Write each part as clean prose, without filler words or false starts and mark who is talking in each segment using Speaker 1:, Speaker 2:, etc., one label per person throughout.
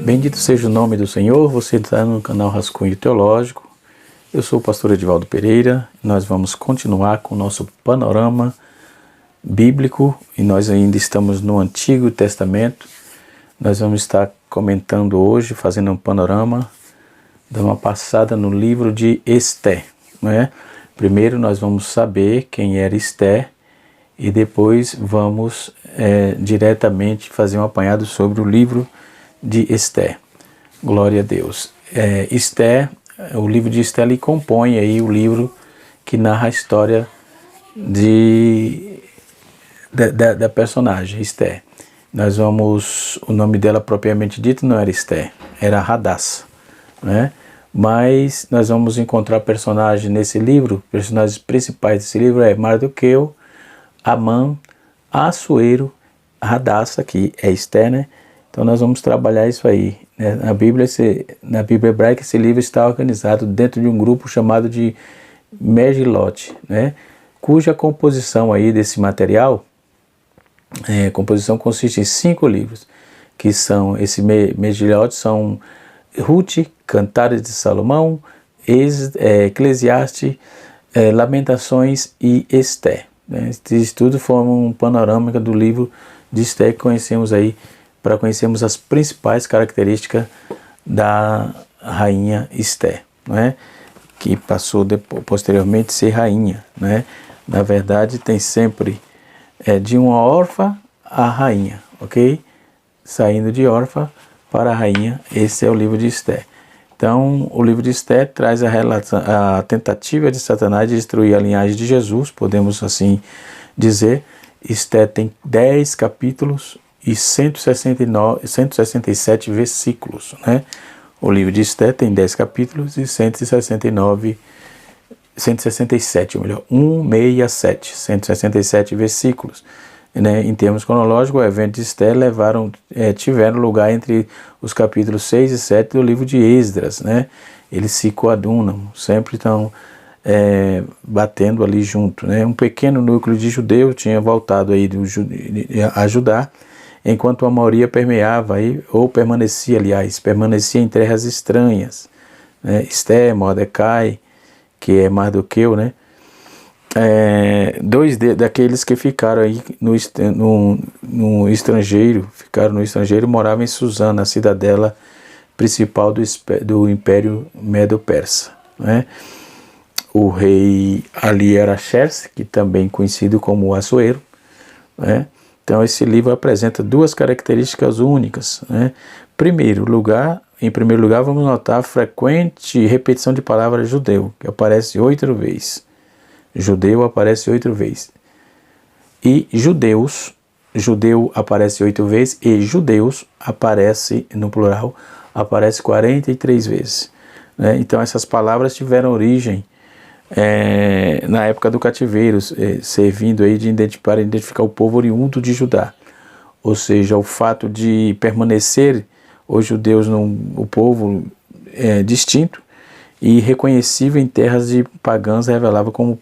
Speaker 1: Bendito seja o nome do Senhor. Você está no canal Rascunho Teológico. Eu sou o pastor Edivaldo Pereira. Nós vamos continuar com o nosso panorama bíblico e nós ainda estamos no Antigo Testamento. Nós vamos estar comentando hoje, fazendo um panorama, dando uma passada no livro de Esté, não é? Primeiro nós vamos saber quem era Esté e depois vamos diretamente fazer um apanhado sobre o livro de Esté. Glória a Deus. Esté, o livro de Esté, ele compõe aí o livro que narra a história da personagem Esté. O nome dela propriamente dito não era Esté, era Hadassa, né? Mas nós vamos encontrar personagens nesse livro, personagens principais desse livro Mardoqueu, Amã, Assuero, Hadassa, que é Esté, né? Então nós vamos trabalhar isso aí, né? Na Bíblia hebraica esse livro está organizado dentro de um grupo chamado de Megilot, né? Cuja composição aí desse material, a composição consiste em 5 livros, que são, esse Megilot são Ruth, Cantares de Salomão, Eclesiastes, Lamentações e Esté, né? Isso tudo forma um panorama do livro de Esté que conhecemos aí, para conhecermos as principais características da rainha Esté, não é? Que passou posteriormente a ser rainha, né? Na verdade tem sempre de uma órfã à rainha, ok? Saindo de órfã para a rainha, esse é o livro de Esté. Então, o livro de Esté traz a tentativa de Satanás de destruir a linhagem de Jesus, podemos assim dizer. Esté tem 10 capítulos e 167 versículos, né? O livro de Esté tem 10 capítulos e 167 versículos, né? Em termos cronológicos, o evento de Esté tiveram lugar entre os capítulos 6 e 7 do livro de Esdras, né? Eles se coadunam, sempre estão batendo ali junto, né? Um pequeno núcleo de judeus tinha voltado aí a Judá, enquanto a maioria permeava aí, ou permanecia em terras estranhas, né? Esté, Mordecai, que é Mardoqueu, né? Dois daqueles que ficaram aí no estrangeiro, moravam em Susã, na cidadela principal do Império Medo-Persa, né? O rei ali era Xerxes, que também conhecido como Assuero, né? Então esse livro apresenta 2 características únicas, né? Em primeiro lugar, vamos notar a frequente repetição de palavra judeu, que aparece 8 vezes. Judeu aparece 8 vezes. E judeu aparece 8 vezes, e judeus aparece, no plural, aparece 43 vezes, né? Então essas palavras tiveram origem na época do cativeiro, servindo aí para identificar o povo oriundo de Judá. Ou seja, o fato de permanecer os judeus o povo distinto e reconhecível em terras de pagãs revelava como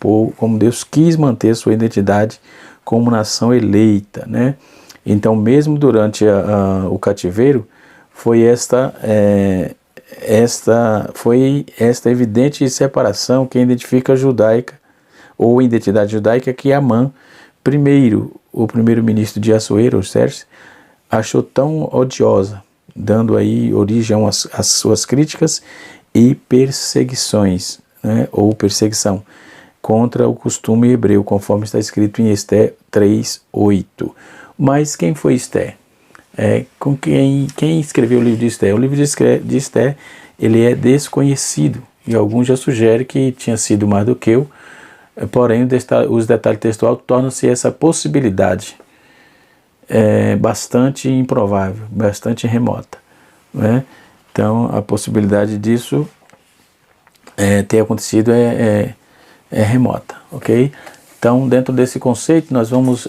Speaker 1: Deus quis manter sua identidade como nação eleita, né? Então, mesmo durante o cativeiro, foi esta evidente separação que identifica a judaica, ou identidade judaica, que Amã, o primeiro-ministro de Assuero, Xerxes, achou tão odiosa, dando aí origem às suas críticas e perseguições, né, ou perseguição, contra o costume hebreu, conforme está escrito em Esté 3:8. Mas quem foi Esté? Quem escreveu o livro de Esté? O livro de Esté, ele é desconhecido, e alguns já sugerem que tinha sido Mardoqueu, porém os detalhes textuais tornam-se essa possibilidade bastante improvável, bastante remota, né? Então a possibilidade disso ter acontecido é remota, ok? Então, dentro desse conceito, nós vamos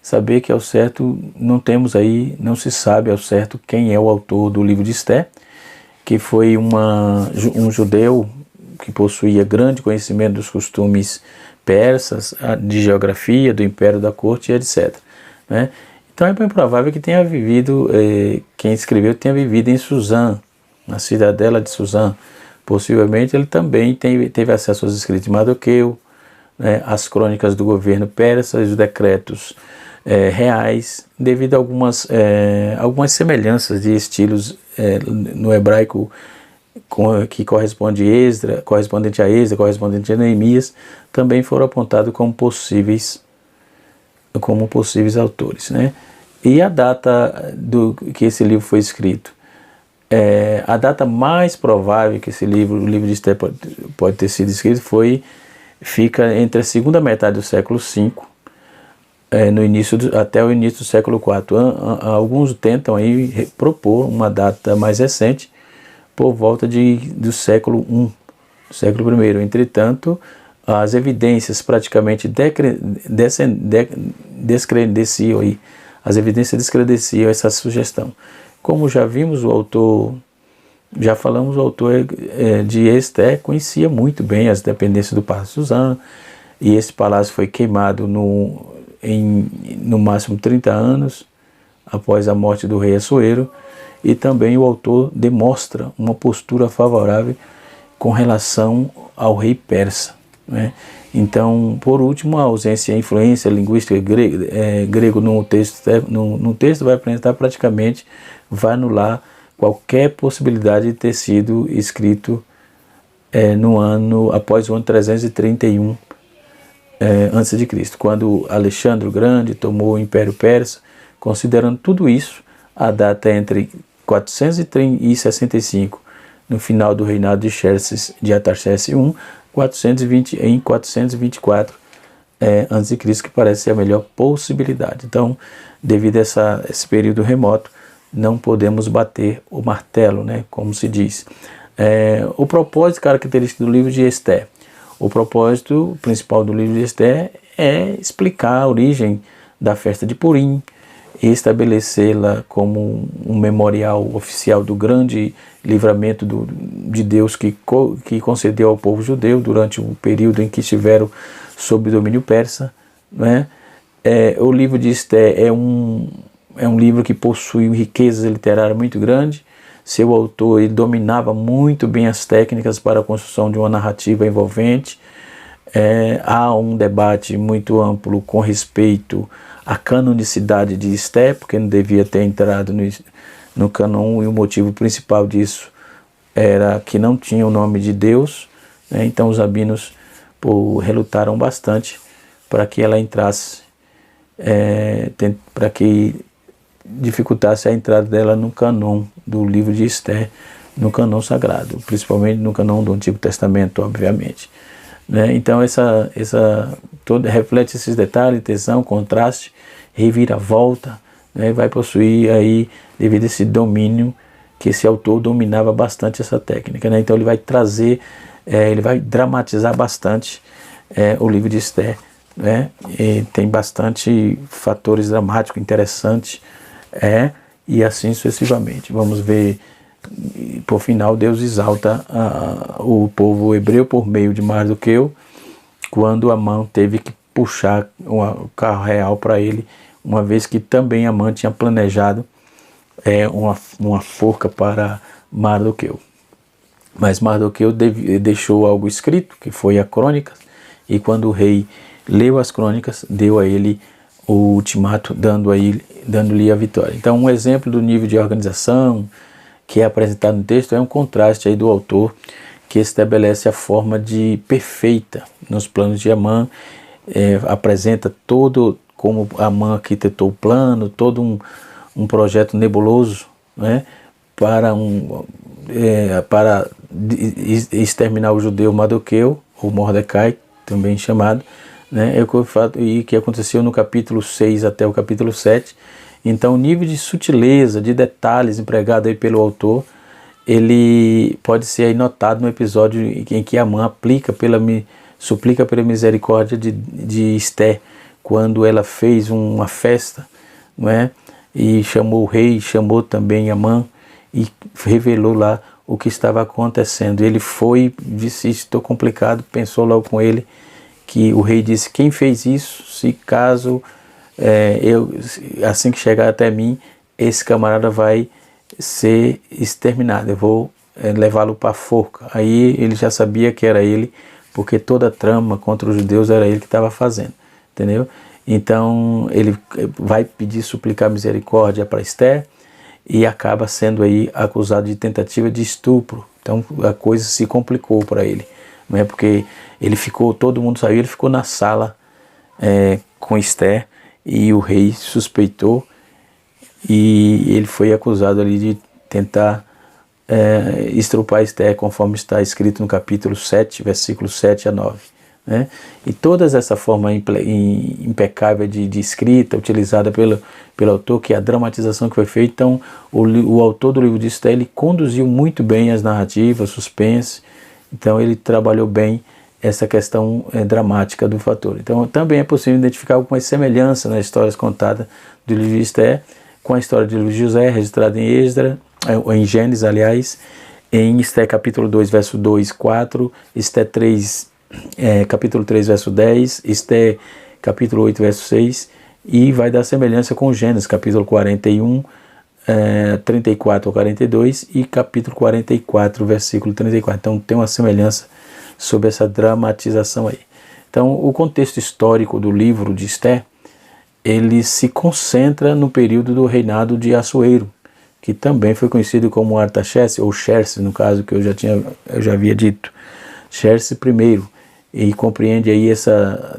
Speaker 1: saber que ao certo não se sabe ao certo quem é o autor do livro de Esté, que foi um judeu que possuía grande conhecimento dos costumes persas, de geografia, do império da corte e etc, né? Então é bem provável que tenha vivido, quem escreveu tenha vivido em Suzã, na cidadela de Suzã. Possivelmente ele também teve acesso aos escritos de Mardoqueu, né, as crônicas do governo persa, os decretos reais, devido a algumas semelhanças de estilos no hebraico que correspondente a Esdras, correspondente a Neemias, também foram apontados como possíveis autores, né? E a data que esse livro foi escrito? A data mais provável que o livro de Esther pode ter sido escrito fica entre a segunda metade do século V até o início do século IV. Alguns tentam aí propor uma data mais recente, por volta do século I. Entretanto, as evidências praticamente descredeciam essa sugestão. Como já vimos, o autor de Esther conhecia muito bem as dependências do Palácio Suzã, e esse palácio foi queimado no máximo 30 anos após a morte do rei Assuero, e também o autor demonstra uma postura favorável com relação ao rei persa, né? Então, por último, a ausência e a influência linguística grego no texto vai apresentar vai anular qualquer possibilidade de ter sido escrito após o ano 331 a.C., quando Alexandre o Grande tomou o Império Persa. Considerando tudo isso, a data é entre 465, no final do reinado de Artaxerxes I, 424 a.C., que parece ser a melhor possibilidade. Então, devido a esse período remoto, não podemos bater o martelo, né, como se diz. O propósito característico do livro de Esther. O propósito principal do livro de Esther é explicar a origem da festa de Purim, e estabelecê-la como um memorial oficial do grande livramento de Deus que concedeu ao povo judeu durante o período em que estiveram sob domínio persa, né? O livro de Esther é um livro que possui riqueza literária muito grande. Seu autor ele dominava muito bem as técnicas para a construção de uma narrativa envolvente. Há um debate muito amplo com respeito à canonicidade de Esther, porque não devia ter entrado no cânon, e o motivo principal disso era que não tinha o nome de Deus, né? Então os rabinos relutaram bastante para que ela entrasse, para que dificultasse a entrada dela no cânon do livro de Esther, no cânon sagrado, principalmente no cânon do Antigo Testamento, obviamente, né? Então reflete esses detalhes, tensão, contraste, reviravolta, né? Vai possuir aí, devido a esse domínio, que esse autor dominava bastante essa técnica, né? Então ele vai trazer, ele vai dramatizar bastante o livro de Esther, né? E tem bastante fatores dramáticos interessantes, e assim sucessivamente. Vamos ver, por final, Deus exalta o povo hebreu por meio de Mardoqueu, quando Amã teve que puxar o carro real para ele, uma vez que também Amã tinha planejado uma forca para Mardoqueu. Mas Mardoqueu deixou algo escrito, que foi a crônica, e quando o rei leu as crônicas, deu a ele o ultimato, dando-lhe a vitória. Então, um exemplo do nível de organização que é apresentado no texto é um contraste aí do autor, que estabelece a forma de perfeita nos planos de Amã, apresenta todo como Amã arquitetou o plano, todo um projeto nebuloso, né, para exterminar o judeu Mardoqueu, ou Mordecai, também chamado, né, e que aconteceu no capítulo 6 até o capítulo 7. Então, o nível de sutileza, de detalhes empregado aí pelo autor, ele pode ser aí notado no episódio em que Amã suplica pela misericórdia de Esther, quando ela fez uma festa, não é? E chamou o rei, chamou também Amã e revelou lá o que estava acontecendo. Ele disse: estou complicado, pensou logo com ele, que o rei disse: quem fez isso, se caso assim que chegar até mim, esse camarada vai ser exterminado, eu vou levá-lo para a forca. Aí ele já sabia que era ele, porque toda a trama contra os judeus era ele que estava fazendo, entendeu? Então ele vai pedir, suplicar misericórdia para Esther e acaba sendo aí acusado de tentativa de estupro. Então a coisa se complicou para ele, não é? Porque ele ficou, todo mundo saiu, ele ficou na sala com Esther e o rei suspeitou e ele foi acusado ali de tentar estrupar Esther, conforme está escrito no capítulo 7, versículos 7 a 9. Né? E toda essa forma impecável de escrita utilizada pelo autor, que é a dramatização que foi feita, então o autor do livro de Esther, ele conduziu muito bem as narrativas, suspense, então ele trabalhou bem essa questão dramática do fator. Então também é possível identificar algumas semelhanças nas histórias contadas do livro de Esther com a história de José, registrada em Esdras, em Gênesis, aliás, em Esther capítulo 2, verso 2, 4, Esther 3, capítulo 3, verso 10, Esther capítulo 8, verso 6, e vai dar semelhança com Gênesis capítulo 41, 34 ao 42 e capítulo 44, versículo 34. Então tem uma semelhança sobre essa dramatização aí. Então o contexto histórico do livro de Esther, ele se concentra no período do reinado de Assuero, que também foi conhecido como Artaxerxes, ou Xerxes, no caso que eu já havia dito, Xerxes I, e compreende aí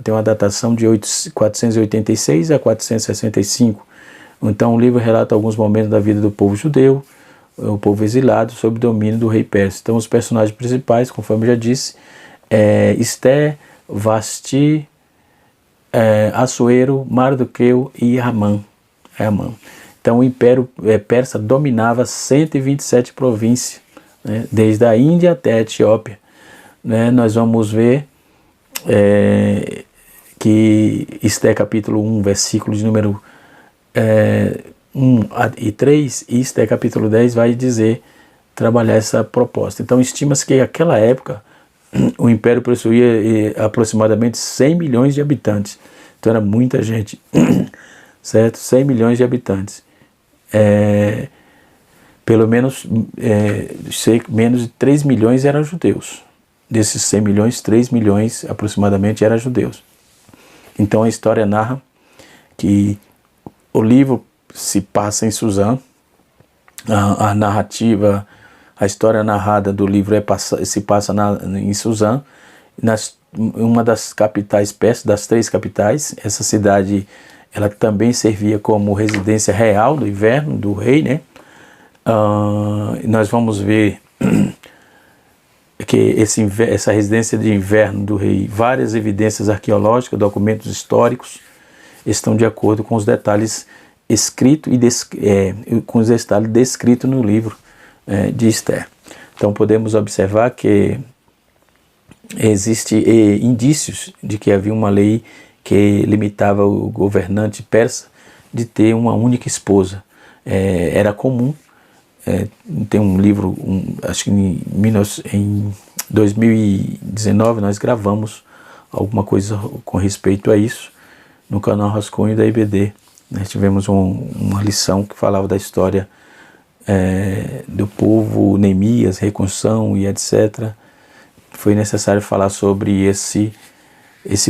Speaker 1: tem uma datação de 486 a 465. Então o livro relata alguns momentos da vida do povo judeu, o povo exilado, sob domínio do rei persa. Então os personagens principais, conforme eu já disse, Esther, Vasti, Assuero, Mardoqueu e Amã. Então o Império Persa dominava 127 províncias, né, desde a Índia até a Etiópia. Né, nós vamos ver que Esther capítulo 1, versículo de número 1 e 3, e Esther capítulo 10 vai trabalhar essa proposta. Então estima-se que naquela época o Império possuía aproximadamente 100 milhões de habitantes. Então era muita gente, certo? 100 milhões de habitantes. Pelo menos menos de 3 milhões eram judeus. Desses 100 milhões, 3 milhões aproximadamente eram judeus. Então a história narra que o livro se passa em Suzã, a narrativa, a história narrada do livro se passa em Suzã, uma das capitais persas, das 3 capitais. Essa cidade, ela também servia como residência real do inverno do rei, né? Nós vamos ver que essa residência de inverno do rei, várias evidências arqueológicas, documentos históricos, estão de acordo com os detalhes escritos com os detalhes descritos no livro de Esther. Então podemos observar que existem indícios de que havia uma lei que limitava o governante persa de ter uma única esposa. Era comum, tem um livro, acho que em 2019 nós gravamos alguma coisa com respeito a isso no canal Rascunho da IBD. Nós tivemos uma lição que falava da história do povo, Neemias, reconstrução e etc. Foi necessário falar sobre esse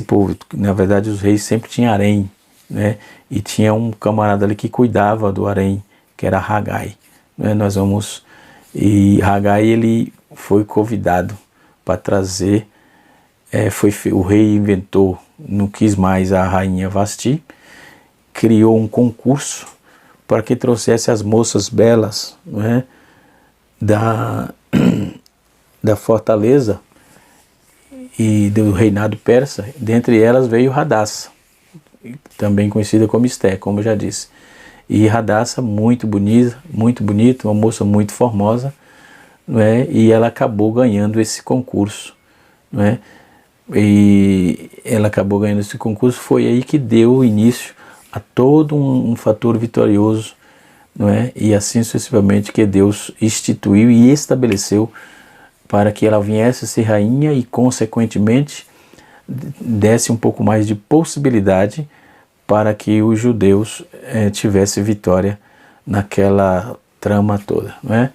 Speaker 1: povo. Na verdade, os reis sempre tinham harém, né? E tinha um camarada ali que cuidava do harém, que era Hagai. Né? E Hagai, ele foi convidado para trazer, o rei inventou, não quis mais a rainha Vasti, criou um concurso para que trouxesse as moças belas, né, da fortaleza e do reinado persa. Dentre elas veio Radassa, também conhecida como Esther, como eu já disse. E Radassa, muito bonita, uma moça muito formosa, não é? E ela acabou ganhando esse concurso, não é? E ela acabou ganhando esse concurso, foi aí que deu início a todo um fator vitorioso, não é? E assim sucessivamente, que Deus instituiu e estabeleceu para que ela viesse a ser rainha e consequentemente desse um pouco mais de possibilidade para que os judeus tivessem vitória naquela trama toda, não é?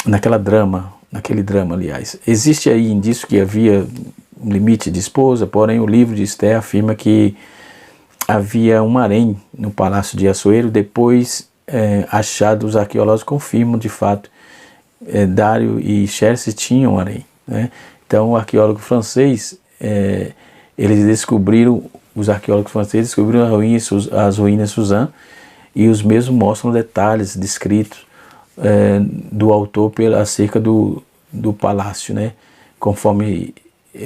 Speaker 1: Naquele drama, aliás. Existe aí indício que havia um limite de esposa, porém o livro de Esther afirma que havia um harém no palácio de Assuero. Depois, achados os arqueólogos confirmam de fato, Dário e Xerxes tinham um harém, né? Então o arqueólogo francês, os arqueólogos franceses descobriram as ruínas de Suzã, e os mesmos mostram detalhes descritos do autor acerca do palácio, né? Conforme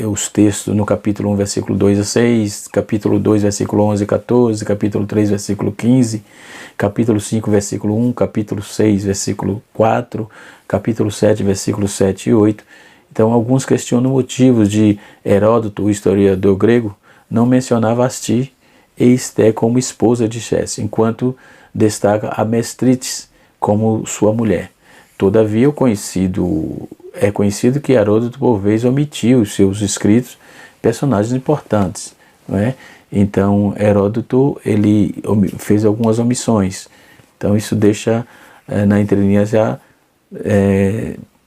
Speaker 1: os textos no capítulo 1, versículo 2 a 6, capítulo 2, versículo 11 a 14, capítulo 3, versículo 15, capítulo 5, versículo 1, capítulo 6, versículo 4, capítulo 7, versículos 7 e 8. Então, alguns questionam motivos de Heródoto, o historiador grego, não mencionar Vasti e Esté como esposa de Xerxes, enquanto destaca a Mestrites como sua mulher. Todavia, é conhecido que Heródoto, por vezes, omitiu os seus escritos personagens importantes, não é? Então, Heródoto ele fez algumas omissões. Então, isso deixa na entrelinhas já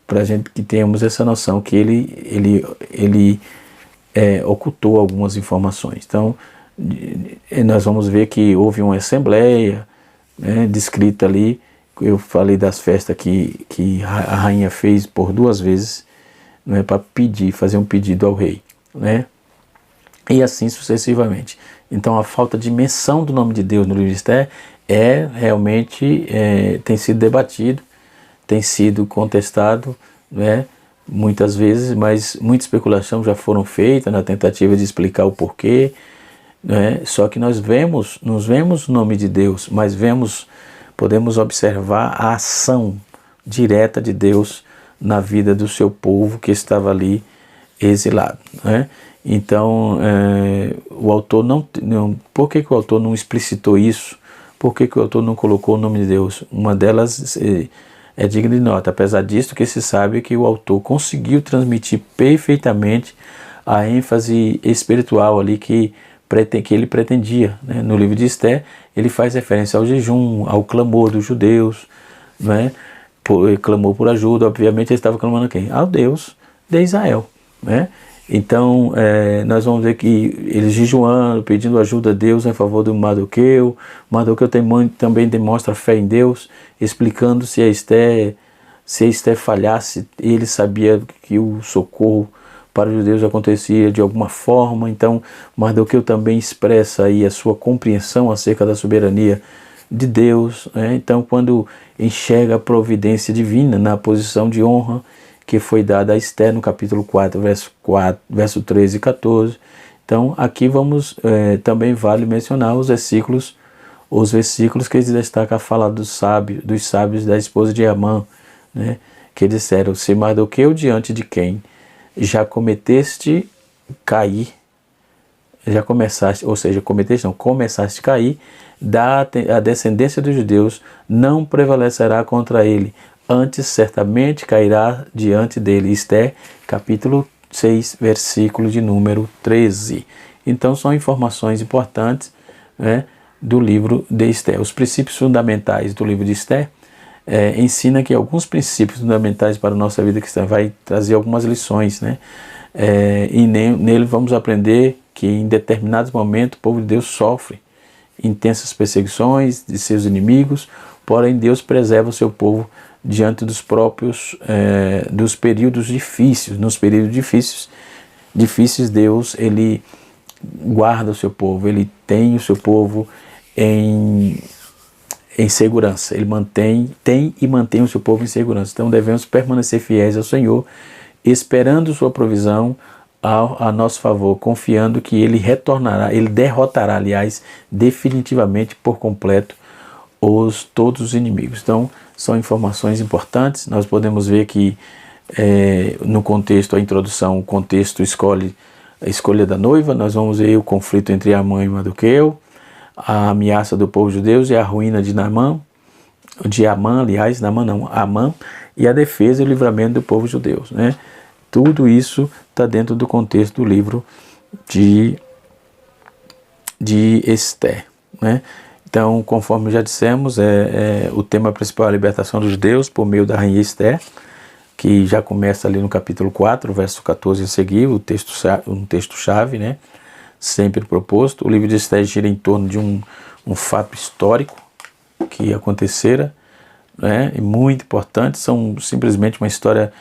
Speaker 1: para a gente que tenhamos essa noção que ele ocultou algumas informações. Então, nós vamos ver que houve uma assembleia, né, descrita ali. Eu falei das festas que a rainha fez por 2 vezes, né, para fazer um pedido ao rei, né? E assim sucessivamente. Então a falta de menção do nome de Deus no livro de Esther realmente tem sido debatido, tem sido contestado, né, muitas vezes, mas muita especulação já foram feitas na tentativa de explicar o porquê, né? Só que nós não vemos o nome de Deus, mas podemos observar a ação direta de Deus na vida do seu povo que estava ali exilado, né? Então, o autor por que o autor não explicitou isso? Por que o autor não colocou o nome de Deus? Uma delas é digna de nota. Apesar disso, que se sabe que o autor conseguiu transmitir perfeitamente a ênfase espiritual ali que ele pretendia, né? No livro de Esther, ele faz referência ao jejum, ao clamor dos judeus, né? Ele clamou por ajuda. Obviamente ele estava clamando a quem? Ao Deus de Israel, né? Então nós vamos ver que ele jejuando, pedindo ajuda a Deus em favor do Mardoqueu. Mardoqueu também demonstra fé em Deus, explicando se a Esther falhasse, ele sabia que o socorro para os judeus acontecia de alguma forma. Então Mardoqueu também expressa aí a sua compreensão acerca da soberania de Deus, né? Então, quando enxerga a providência divina na posição de honra que foi dada a Esther no capítulo 4, verso 13 e 14. Então aqui também vale mencionar os versículos que eles destacam a fala dos sábios da esposa de Amã, né? Que disseram: se Mardoqueu diante de quem já começaste a cair, a descendência dos judeus não prevalecerá contra ele, antes certamente cairá diante dele. Esther, capítulo 6, versículo de número 13. Então são informações importantes, né, do livro de Esther. Os princípios fundamentais do livro de Esther ensina que alguns princípios fundamentais para a nossa vida cristã, vai trazer algumas lições, né? E nele vamos aprender que em determinados momentos o povo de Deus sofre intensas perseguições de seus inimigos, porém Deus preserva o seu povo diante dos períodos difíceis. Nos períodos difíceis Deus ele guarda o seu povo, ele tem o seu povo em segurança, ele tem e mantém o seu povo em segurança. Então devemos permanecer fiéis ao Senhor, esperando sua provisão a nosso favor, confiando que ele derrotará, aliás, definitivamente por completo todos os inimigos. Então são informações importantes. Nós podemos ver que no contexto, a introdução, o contexto a escolha da noiva. Nós vamos ver o conflito entre Amã e Mardoqueu, a ameaça do povo judeu e a ruína de Amã, e a defesa e o livramento do povo judeu, né? Tudo isso está dentro do contexto do livro de de Esther, né? Então, conforme já dissemos, o tema principal é a libertação dos judeus por meio da rainha Esther, que já começa ali no capítulo 4, verso 14 a seguir, um texto-chave, né? Sempre proposto. O livro de Esther gira em torno de um fato histórico que acontecera, né? E muito importante, são simplesmente uma história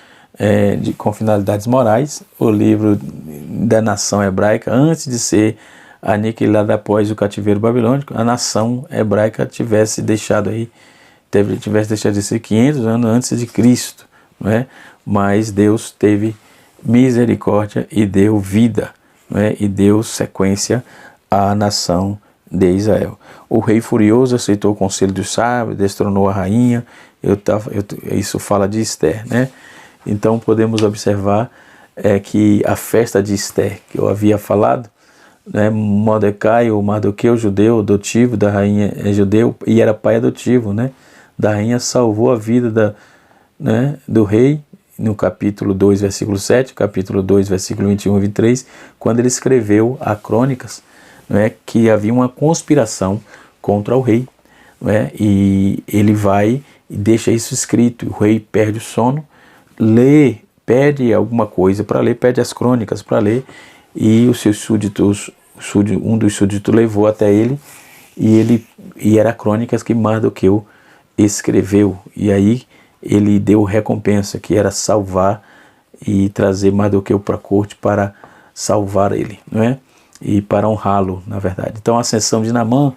Speaker 1: com finalidades morais. O livro da nação hebraica, antes de ser aniquilada após o cativeiro babilônico, a nação hebraica tivesse deixado de ser 500 anos antes de Cristo, né? Mas Deus teve misericórdia e deu vida, né? E deu sequência à nação de Israel. O rei furioso aceitou o conselho dos sábios, destronou a rainha. Isso fala de Esther, né? Então podemos observar que a festa de Esther, que eu havia falado, né, Mordecai, ou Mardoqueu, judeu, adotivo da rainha, judeu, e era pai adotivo, né, da rainha, salvou a vida do rei, no capítulo 2, versículo 7, capítulo 2, versículo 21 e 23, quando ele escreveu a Crônicas, né, que havia uma conspiração contra o rei, né, e ele vai e deixa isso escrito. O rei perde o sono, pede alguma coisa para ler, pede as Crônicas para ler, e os seus súditos, um dos súditos levou até ele, e era Crônicas que Mardoqueu escreveu, e aí ele deu recompensa, que era salvar e trazer Mardoqueu para a corte para salvar ele, não é? E para honrá-lo, na verdade. Então a ascensão de Naamã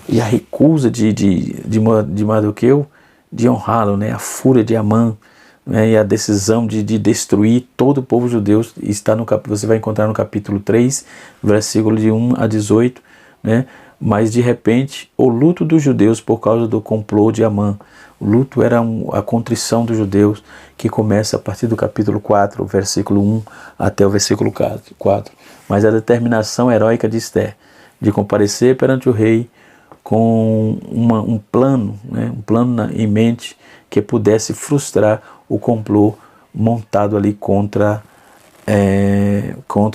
Speaker 1: e a recusa de Mardoqueu de honrá-lo, né? A fúria de Amã, né? E a decisão de destruir todo o povo judeu está você vai encontrar no capítulo 3, versículo de 1 a 18, né? Mas de repente o luto dos judeus por causa do complô de Amã. O luto era a contrição dos judeus, que começa a partir do capítulo 4, versículo 1 até o versículo 4. Mas a determinação heróica de Esther de comparecer perante o rei com um plano, né, em mente, que pudesse frustrar o complô montado ali contra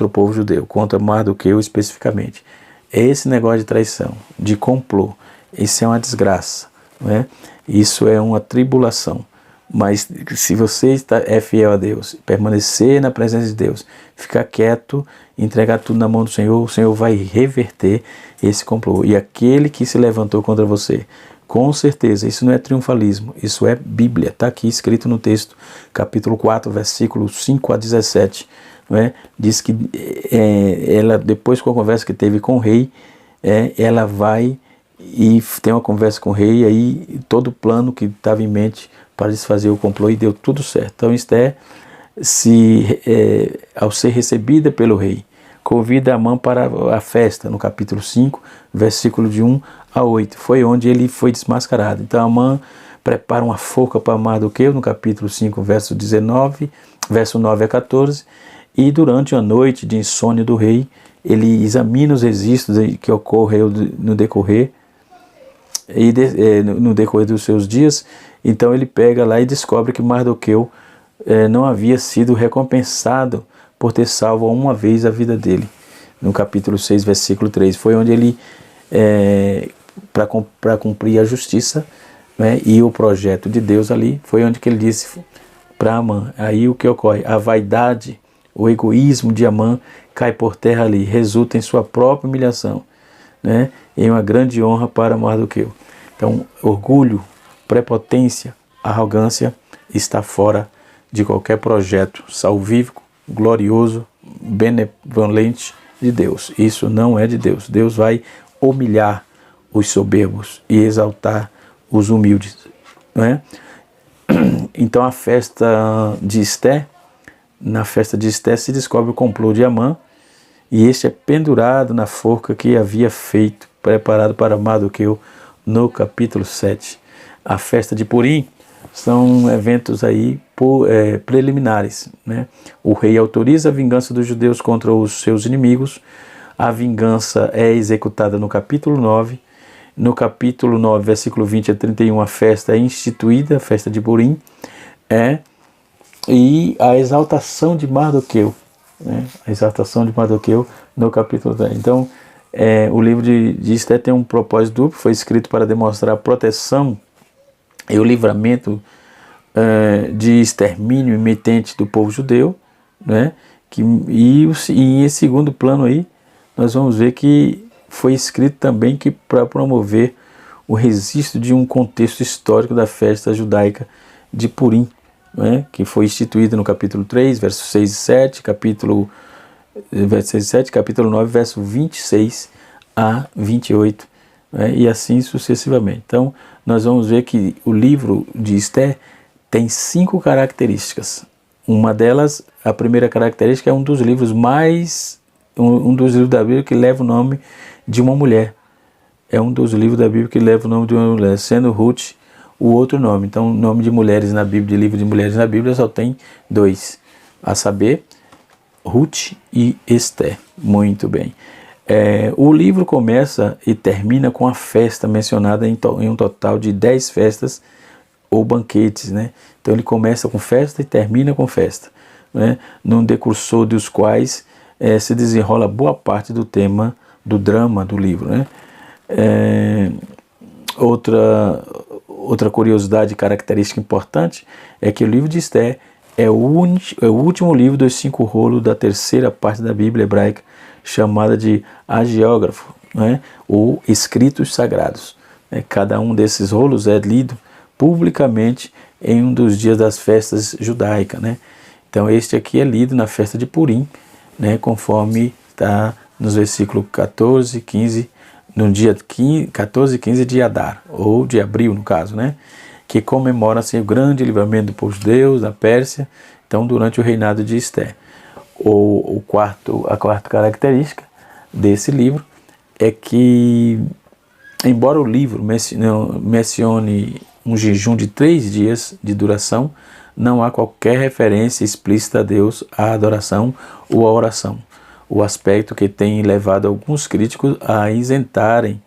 Speaker 1: o povo judeu, contra Mardoqueu especificamente. Esse negócio de traição, de complô, isso é uma desgraça, né? Isso é uma tribulação. Mas se você é fiel a Deus, permanecer na presença de Deus, ficar quieto, entregar tudo na mão do Senhor, o Senhor vai reverter esse complô. E aquele que se levantou contra você, com certeza, isso não é triunfalismo, isso é Bíblia. Está aqui escrito no texto, capítulo 4, versículos 5 a 17. Não é? Diz que ela, depois com a conversa que teve com o rei, ela vai e tem uma conversa com o rei, e aí todo o plano que estava em mente para desfazer o complô, e deu tudo certo. Então Esther, ao ser recebida pelo rei, convida Amã para a festa, no capítulo 5, versículo de 1 a 8. Foi onde ele foi desmascarado. Então Amã prepara uma forca para Mardoqueu, no capítulo 5, verso 9 a 14, e durante a noite de insônia do rei, ele examina os registros que ocorreu no decorrer dos seus dias. Então ele pega lá e descobre que Mardoqueu não havia sido recompensado por ter salvo uma vez a vida dele. No capítulo 6, versículo 3. Foi onde ele, para cumprir a justiça, né, e o projeto de Deus ali, foi onde que ele disse para Amã. Aí o que ocorre? A vaidade, o egoísmo de Amã cai por terra ali, resulta em sua própria humilhação, né, em uma grande honra para Mardoqueu. Então, orgulho, prepotência, arrogância está fora de qualquer projeto salvífico, glorioso, benevolente de Deus. Isso não é de Deus. Deus vai humilhar os soberbos e exaltar os humildes, não é? Então a festa de Esther, na festa de Esther se descobre o complô de Amã, e este é pendurado na forca que havia feito, preparado para Mardoqueu, no capítulo 7. A festa de Purim são eventos aí preliminares, né? O rei autoriza a vingança dos judeus contra os seus inimigos. A vingança é executada no capítulo 9. No capítulo 9, versículo 20 a 31, a festa é instituída, a festa de Purim, e a exaltação de Mardoqueu, né? A exaltação de Mardoqueu no capítulo 10. Então, O livro de Esther tem um propósito duplo, foi escrito para demonstrar a proteção e o livramento de extermínio iminente do povo judeu, né? E em segundo plano aí, nós vamos ver que foi escrito também para promover o registro de um contexto histórico da festa judaica de Purim, né? Que foi instituída no capítulo 3, versos 6 e 7, capítulo 9, verso 26 a 28, né? E assim sucessivamente. Então, nós vamos ver que o livro de Esther tem 5 características. Uma delas, a primeira característica, é um dos livros da Bíblia que leva o nome de uma mulher. É um dos livros da Bíblia que leva o nome de uma mulher, sendo Ruth o outro nome. Então, o nome de mulheres na Bíblia, de livro de mulheres na Bíblia, só tem 2, a saber, Ruth e Esther. Muito bem. O livro começa e termina com a festa mencionada em um total de 10 festas ou banquetes, né? Então ele começa com festa e termina com festa, né? Num decursor dos quais se desenrola boa parte do tema, do drama do livro, né? Outra curiosidade característica importante é que o livro de Esther é o último livro dos 5 rolos da terceira parte da Bíblia hebraica, chamada de hagiógrafo, né? Ou escritos sagrados. Cada um desses rolos é lido publicamente em um dos dias das festas judaicas, né? Então este aqui é lido na festa de Purim, né? Conforme está nos versículos 14 e 15, no dia 14 e 15 de Adar, ou de abril no caso, né? Que comemora assim, o grande livramento do povo de Deus, da Pérsia, então durante o reinado de Esther. A quarta característica desse livro é que, embora o livro mencione um jejum de 3 dias de duração, não há qualquer referência explícita a Deus, à adoração ou à oração. O aspecto que tem levado alguns críticos a isentarem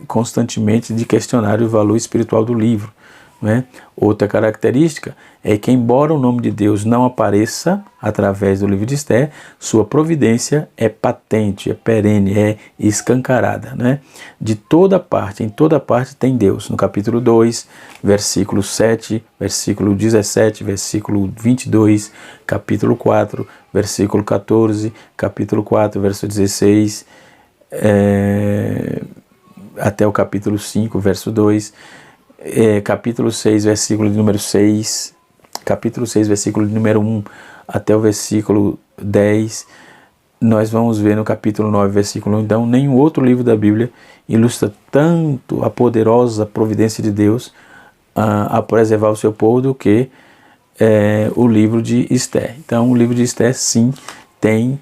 Speaker 1: constantemente de questionar o valor espiritual do livro, né? Outra característica é que, embora o nome de Deus não apareça através do livro de Esther, sua providência é patente, é perene, é escancarada, né? Em toda parte tem Deus. No capítulo 2, versículo 7, versículo 17, versículo 22, capítulo 4, versículo 14, capítulo 4, verso 16, até o capítulo 5, verso 2, capítulo 6, versículo de número 6, capítulo 6, versículo de número 1 até o versículo 10, nós vamos ver no capítulo 9, versículo 1, então, nenhum outro livro da Bíblia ilustra tanto a poderosa providência de Deus a preservar o seu povo do que o livro de Esther. Então, o livro de Esther, sim, tem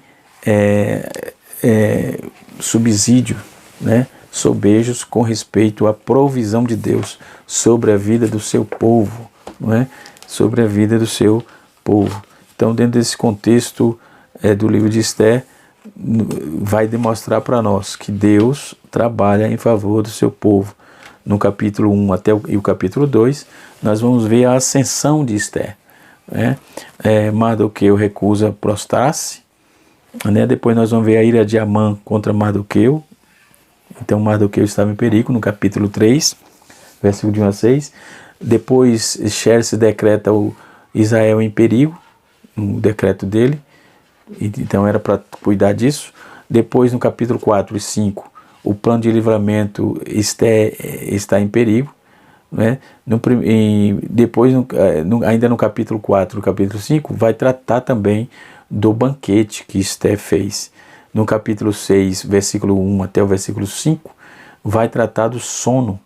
Speaker 1: subsídio, né? Sobejos com respeito à provisão de Deus sobre a vida do seu povo, não é? Sobre a vida do seu povo. Então, dentro desse contexto do livro de Esther, vai demonstrar para nós que Deus trabalha em favor do seu povo. No capítulo 1 até o capítulo 2, nós vamos ver a ascensão de Esther, né? Mardoqueu recusa prostrar-se, né? Depois nós vamos ver a ira de Amã contra Mardoqueu. Então Mardoqueu estava em perigo, no capítulo 3, versículo de 1 a 6. Depois Xerxes decreta o Israel em perigo, no decreto dele. Então era para cuidar disso. Depois no capítulo 4 e 5, o plano de livramento está em perigo, né? Depois, ainda no capítulo 4 e capítulo 5, vai tratar também do banquete que Esther fez. No capítulo 6, versículo 1 até o versículo 5, vai tratar do sono,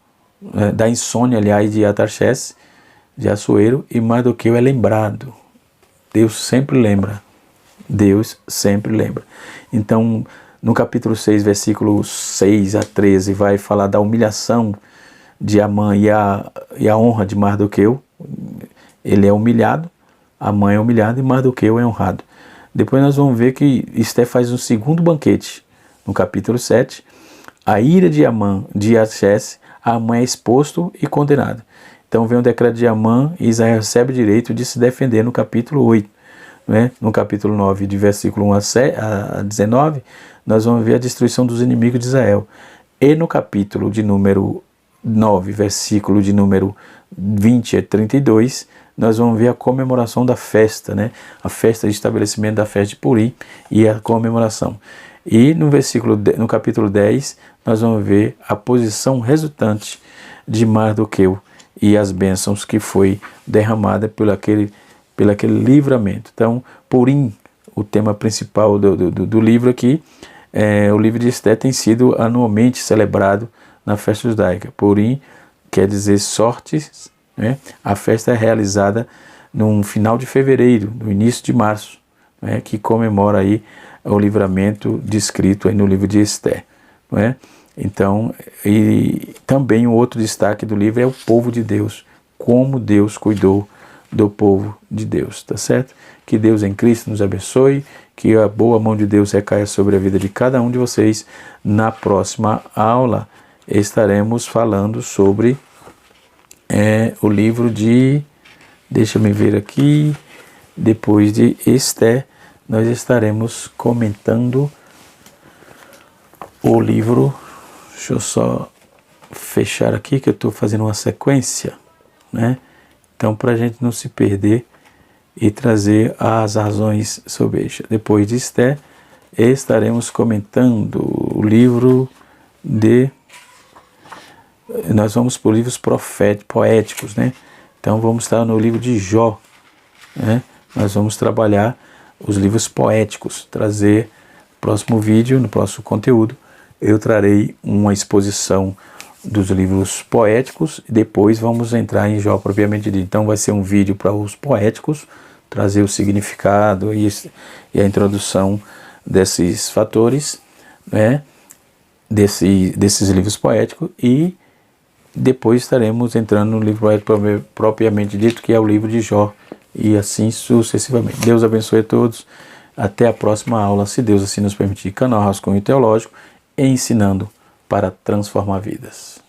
Speaker 1: da insônia, aliás, de Artaxerxes, de Assuero, e Mardoqueu é lembrado. Deus sempre lembra. Deus sempre lembra. Então, no capítulo 6, versículo 6 a 13, vai falar da humilhação de Amã e a honra de Mardoqueu. Ele é humilhado, Amã é humilhado e Mardoqueu é honrado. Depois nós vamos ver que Esther faz um segundo banquete. No capítulo 7, a ira de Amã, de Artaxerxes, Amã é exposto e condenado. Então vem o decreto de Amã e Israel recebe o direito de se defender no capítulo 8. né? No capítulo 9, de versículo 1 a 19, nós vamos ver a destruição dos inimigos de Israel. E no capítulo de número 9, versículo de número 20 a 32, nós vamos ver a comemoração da festa, né? A festa de estabelecimento da festa de Purim e a comemoração. E no capítulo 10, nós vamos ver a posição resultante de Mardoqueu e as bênçãos que foi derramada pelo aquele livramento. Então, Purim, o tema principal do livro aqui, o livro de Esté tem sido anualmente celebrado na festa judaica. Purim quer dizer sortes, né? A festa é realizada no final de fevereiro, no início de março, né? Que comemora aí o livramento descrito aí no livro de Esté, né? Então, e também um outro destaque do livro é o povo de Deus, como Deus cuidou do povo de Deus, tá certo? Que Deus em Cristo nos abençoe, que a boa mão de Deus recaia sobre a vida de cada um de vocês. Na próxima aula estaremos falando sobre o livro de, deixa eu ver aqui, depois de Esté, nós estaremos comentando o livro, deixa eu só fechar aqui que eu estou fazendo uma sequência, né? Então, para a gente não se perder e trazer as razões sobre isso. Depois de Esté, estaremos comentando o livro de... Nós vamos por livros poéticos, né? Então, vamos estar no livro de Jó, né? Nós vamos trabalhar os livros poéticos, trazer no próximo vídeo, no próximo conteúdo, eu trarei uma exposição dos livros poéticos e depois vamos entrar em Jó propriamente dito. Então vai ser um vídeo para os poéticos, trazer o significado e a introdução desses fatores, né, desses livros poéticos, e depois estaremos entrando no livro poético propriamente dito, que é o livro de Jó, e assim sucessivamente. Deus abençoe a todos. Até a próxima aula, se Deus assim nos permitir. Canal Rascunho Teológico, ensinando para transformar vidas.